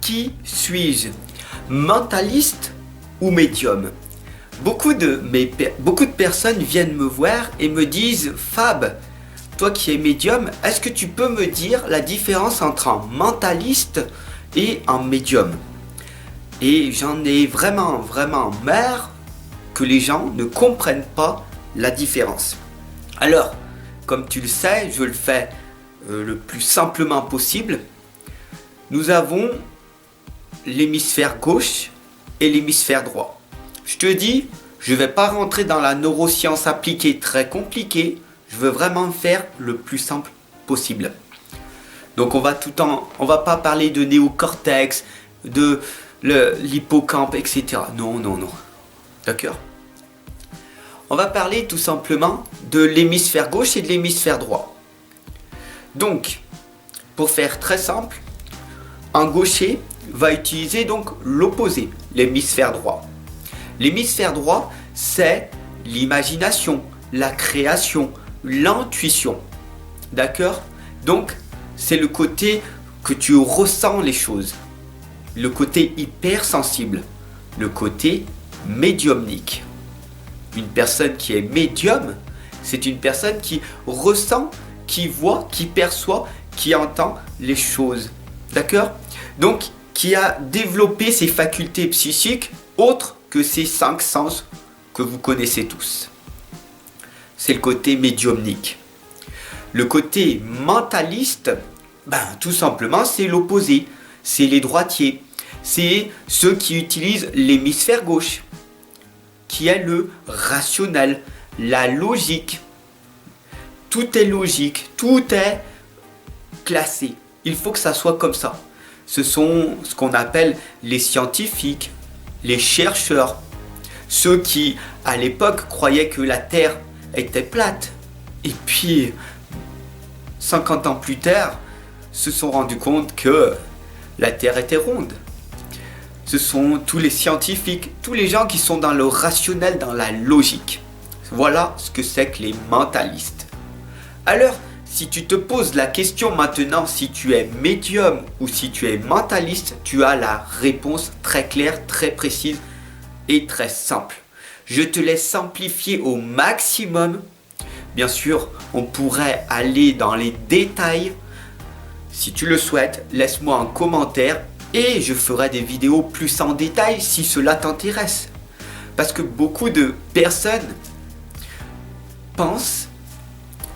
Qui suis-je? Mentaliste ou médium? Beaucoup de personnes viennent me voir et me disent « Fab, toi qui es médium, est-ce que tu peux me dire la différence entre un mentaliste et un médium ?» Et j'en ai vraiment marre que les gens ne comprennent pas la différence. Alors, comme tu le sais, je le fais le plus simplement possible. Nous avons l'hémisphère gauche et l'hémisphère droit. Je te dis, je ne vais pas rentrer dans la neuroscience appliquée très compliquée. Je veux vraiment faire le plus simple possible. Donc on va pas parler de néocortex, de l'hippocampe, etc. Non. D'accord? On va parler tout simplement de l'hémisphère gauche et de l'hémisphère droit. Donc, pour faire très simple, un gaucher va utiliser donc l'opposé, l'hémisphère droit. L'hémisphère droit, c'est l'imagination, la création, l'intuition. D'accord? Donc, c'est le côté que tu ressens les choses. Le côté hypersensible. Le côté médiumnique. Une personne qui est médium, c'est une personne qui ressent, qui voit, qui perçoit, qui entend les choses. D'accord? Donc, qui a développé ses facultés psychiques autres que ces 5 sens que vous connaissez tous. C'est le côté médiumnique. Le côté mentaliste, tout simplement, c'est l'opposé. C'est les droitiers. C'est ceux qui utilisent l'hémisphère gauche, qui est le rationnel, la logique. Tout est logique, tout est classé. Il faut que ça soit comme ça. Ce sont ce qu'on appelle les scientifiques, les chercheurs, ceux qui, à l'époque, croyaient que la Terre était plate. Et puis, 50 ans plus tard, se sont rendus compte que la Terre était ronde. Ce sont tous les scientifiques, tous les gens qui sont dans le rationnel, dans la logique. Voilà ce que c'est que les mentalistes. Alors, si tu te poses la question maintenant si tu es médium ou si tu es mentaliste, tu as la réponse très claire, très précise et très simple. Je te laisse simplifier au maximum. Bien sûr, on pourrait aller dans les détails. Si tu le souhaites, laisse-moi un commentaire et je ferai des vidéos plus en détail si cela t'intéresse. Parce que beaucoup de personnes pensent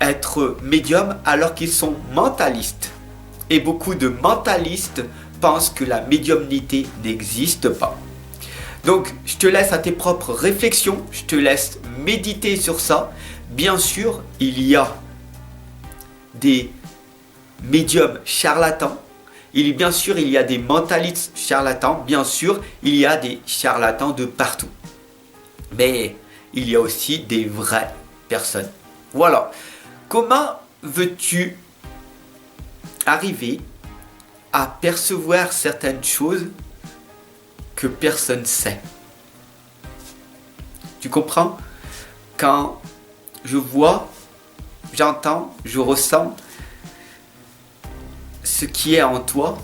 être médium alors qu'ils sont mentalistes. Et beaucoup de mentalistes pensent que la médiumnité n'existe pas. Donc, je te laisse à tes propres réflexions, je te laisse méditer sur ça. Bien sûr, il y a des médiums charlatans. Bien sûr, il y a des mentalistes charlatans. Bien sûr, il y a des charlatans de partout. Mais il y a aussi des vraies personnes. Voilà. Comment veux-tu arriver à percevoir certaines choses que personne ne sait? Tu comprends? Quand je vois, j'entends, je ressens ce qui est en toi,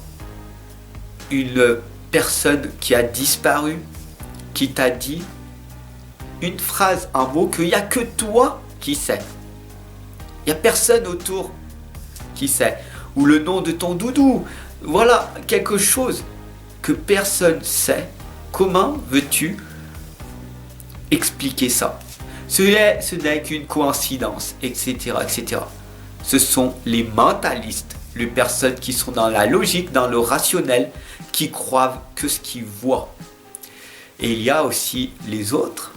une personne qui a disparu, qui t'a dit une phrase, un mot qu'il n'y a que toi qui sais. Il n'y a personne autour qui sait. Ou le nom de ton doudou. Voilà, quelque chose que personne sait. Comment veux-tu expliquer ça? Ce n'est qu'une coïncidence, etc., etc. Ce sont les mentalistes, les personnes qui sont dans la logique, dans le rationnel, qui croient que ce qu'ils voient. Et il y a aussi les autres.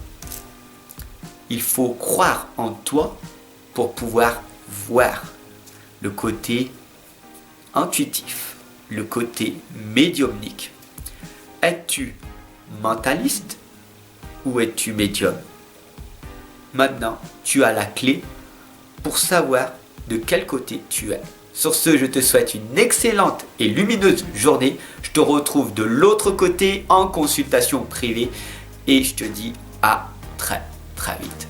Il faut croire en toi pour pouvoir voir le côté intuitif, le côté médiumnique. Es-tu mentaliste ou es-tu médium? Maintenant, tu as la clé pour savoir de quel côté tu es. Sur ce, je te souhaite une excellente et lumineuse journée. Je te retrouve de l'autre côté en consultation privée et je te dis à très vite.